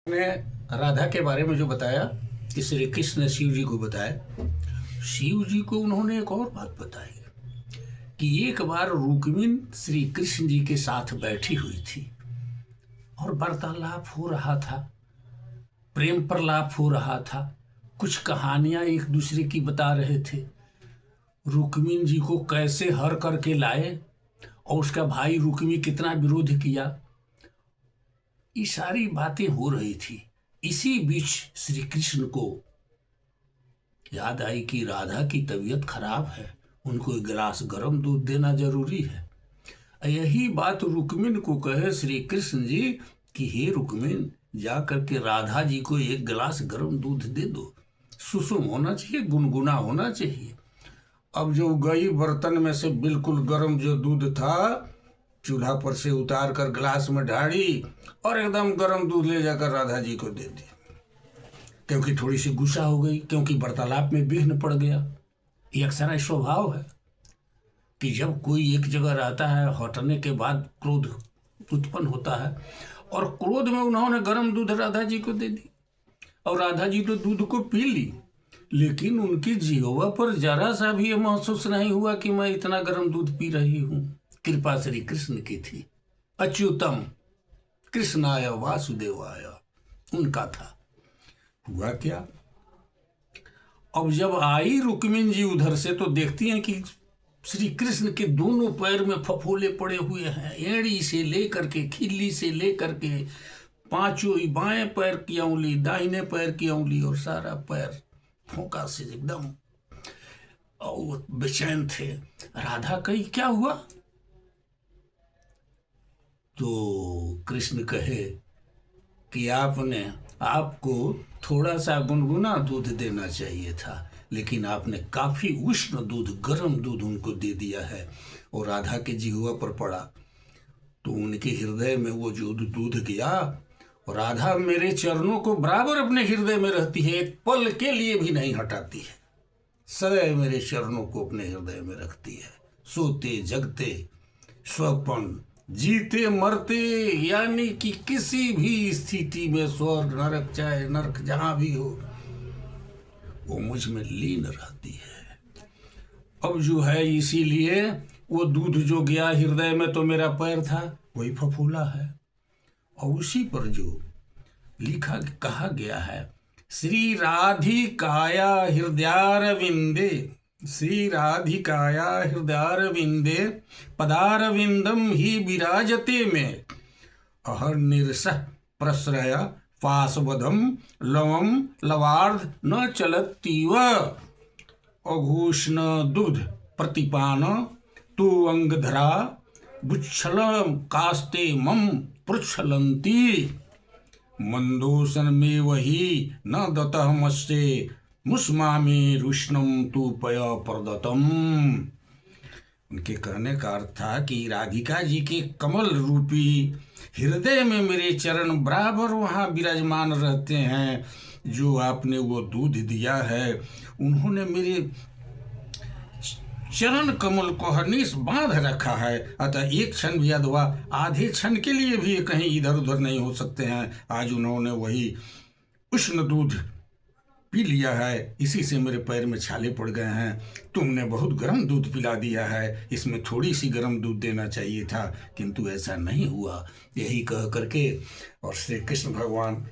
ने राधा के बारे में जो बताया कि श्री कृष्ण ने शिव जी को बताया, शिव जी को उन्होंने एक और बात बताई कि एक बार रुक्मिणी श्री कृष्ण जी के साथ बैठी हुई थी और वार्तालाप हो रहा था, प्रेम प्रलाप हो रहा था, कुछ कहानियां एक दूसरे की बता रहे थे। रुक्मिणी जी को कैसे हर करके लाए और उसका भाई रुक्मी कितना विरोध किया, ये सारी बातें हो रही थी। इसी बीच श्री कृष्ण को याद आई कि राधा की तबीयत खराब है, उनको एक गिलास गर्म दूध देना जरूरी है। यही बात रुक्मिणी को कहे श्री कृष्ण जी कि हे रुक्मिणी, जा करके राधा जी को एक गिलास गर्म दूध दे दो, सुसुम होना चाहिए, गुनगुना होना चाहिए। अब जो गई बर्तन में से बिल्कुल गर्म जो दूध था चूल्हा पर से उतार कर गिलास में ढाड़ी और एकदम गर्म दूध ले जाकर राधा जी को दे दी, क्योंकि थोड़ी सी गुस्सा हो गई, क्योंकि वार्तालाप में विघ्न पड़ गया। ये अक्सर स्वभाव है कि जब कोई एक जगह रहता है, हटने के बाद क्रोध उत्पन्न होता है, और क्रोध में उन्होंने गर्म दूध राधा जी को दे दी और राधा जी तो दूध को पी ली, लेकिन उनकी जीवा पर जरा सा भी ये महसूस नहीं हुआ कि मैं इतना गर्म दूध पी रही हूं। कृपा श्री कृष्ण की थी। अच्युतम कृष्णाय वासुदेवाय उनका था। हुआ क्या, अब जब आई रुक्मिणी जी उधर से तो देखती हैं कि श्री कृष्ण के दोनों पैर में फफोले पड़े हुए हैं, एड़ी से लेकर के खिल्ली से लेकर के पांचों ही, बाएं पैर की उंगली, दाहिने पैर की उंगली और सारा पैर फोका से एकदम और बेचैन थे। राधा कही क्या हुआ, तो कृष्ण कहे कि आपको थोड़ा सा गुनगुना दूध देना चाहिए था, लेकिन आपने काफी उष्ण दूध, गर्म दूध उनको दे दिया है। और राधा के जिह्वा पर पड़ा तो उनके हृदय में वो जो दूध गया, और राधा मेरे चरणों को बराबर अपने हृदय में रहती है, एक पल के लिए भी नहीं हटाती है, सदैव मेरे चरणों को अपने हृदय में रखती है। सोते जगते, स्वप्न, जीते मरते, यानी कि किसी भी स्थिति में, स्वर्ग नरक, चाहे नरक जहां भी हो, वो मुझ में लीन रहती है। अब जो है, इसीलिए वो दूध जो गया हृदय में तो मेरा पैर था, वही फफूला है। और उसी पर जो कहा गया है, श्री राधिकाया हृदयारविंदे, श्री राधिकाया हृदयारविंदे पदारविंदम ही विराजते में अहर्निशः प्रश्रय पाशवधम लवम लवार्ध न चलतीव अघोषण दुग्ध प्रतिपान तु अंगधरा बुच्छल कास्ते मम पृच्छलंती मंदोसन में वही न दतः मस्ते मुस्मामी रुष्णम तु पय प्रदतम। उनके कहने का अर्थ था कि राधिका जी के कमल रूपी हृदय में मेरे चरण बराबर वहाँ विराजमान रहते हैं। जो आपने वो दूध दिया है, उन्होंने मेरे चरण कमल को हरनिश बांध रखा है, अतः एक क्षण भी अथवा आधे क्षण के लिए भी कहीं इधर उधर नहीं हो सकते हैं। आज उन्होंने वही उष्ण दूध पी लिया है, इसी से मेरे पैर में छाले पड़ गए हैं। तुमने बहुत गर्म दूध पिला दिया है, इसमें थोड़ी सी गर्म दूध देना चाहिए था, किंतु ऐसा नहीं हुआ। यही कह करके और श्री कृष्ण भगवान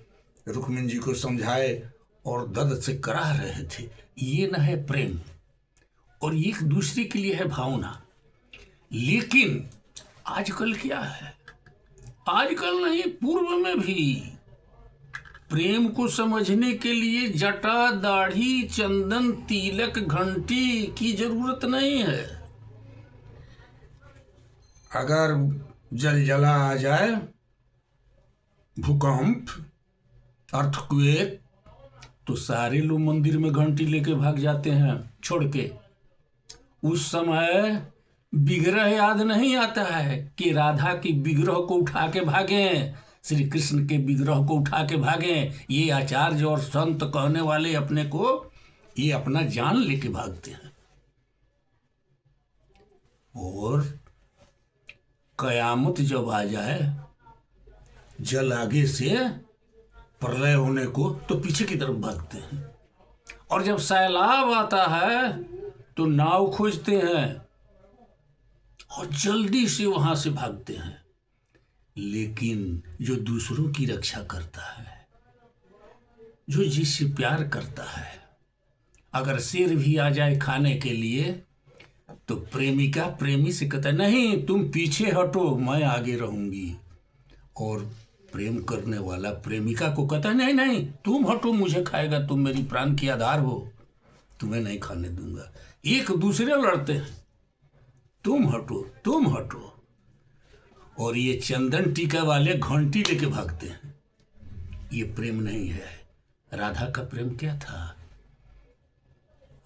रुक्मिणी जी को समझाए और दर्द से कराह रहे थे। ये न है प्रेम और एक दूसरे के लिए है भावना। लेकिन आजकल क्या है, आजकल नहीं, पूर्व में भी प्रेम को समझने के लिए जटा, दाढ़ी, चंदन, तिलक, घंटी की जरूरत नहीं है। अगर जलजला आ जाए, भूकंप, अर्थक्वेक, तो सारे लोग मंदिर में घंटी लेके भाग जाते हैं छोड़ के। उस समय विग्रह याद नहीं आता है कि राधा की विग्रह को उठा के भागें, श्री कृष्ण के विग्रह को उठा के भागें। ये आचार्य और संत कहने वाले अपने को, ये अपना जान लेके भागते हैं। और कयामत जब आ जाए, जल आगे से प्रलय होने को तो पीछे की तरफ भागते हैं, और जब सैलाब आता है तो नाव खोजते हैं और जल्दी से वहां से भागते हैं। लेकिन जो दूसरों की रक्षा करता है, जो जिससे प्यार करता है, अगर शेर भी आ जाए खाने के लिए तो प्रेमिका प्रेमी से कहता है नहीं तुम पीछे हटो, मैं आगे रहूंगी। और प्रेम करने वाला प्रेमिका को कहता है नहीं नहीं तुम हटो, मुझे खाएगा, तुम मेरी प्राण की आधार हो, तुम्हें नहीं खाने दूंगा। एक दूसरे लड़ते हैं, तुम हटो तुम हटो। और ये चंदन टीका वाले घंटी लेके भागते हैं। ये प्रेम नहीं है। राधा का प्रेम क्या था?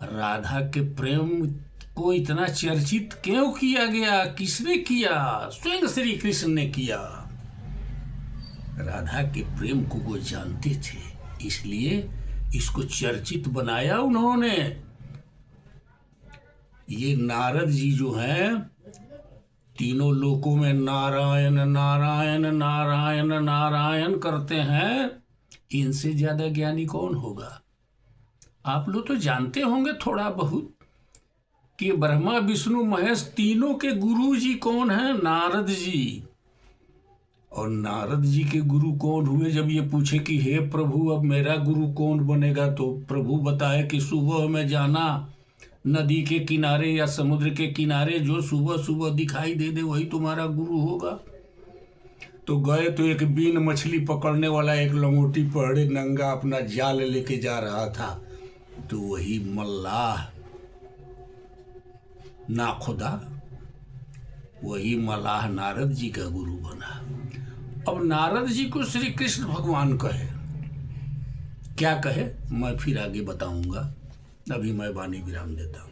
राधा के प्रेम को इतना चर्चित क्यों किया गया? किसने किया? स्वयं श्री कृष्ण ने किया। राधा के प्रेम को वो जानते थे, इसलिए इसको चर्चित बनाया उन्होंने। ये नारद जी जो हैं, तीनों लोकों में नारायण नारायण नारायण नारायण करते हैं, इनसे ज्यादा ज्ञानी कौन होगा? आप लोग तो जानते होंगे थोड़ा बहुत कि ब्रह्मा विष्णु महेश तीनों के गुरु जी कौन हैं? नारद जी। और नारद जी के गुरु कौन हुए? जब ये पूछे कि हे प्रभु अब मेरा गुरु कौन बनेगा, तो प्रभु बताए कि सुबह में जाना नदी के किनारे या समुद्र के किनारे, जो सुबह सुबह दिखाई दे दे वही तुम्हारा गुरु होगा। तो गए तो एक बीन मछली पकड़ने वाला एक लंगोटी पहड़े नंगा अपना जाल लेके जा रहा था, तो वही मल्लाह नाखुदा, वही मल्लाह नारद जी का गुरु बना। अब नारद जी को श्री कृष्ण भगवान कहे, क्या कहे मैं फिर आगे बताऊंगा। अभी मैं वाणी विराम देता हूं।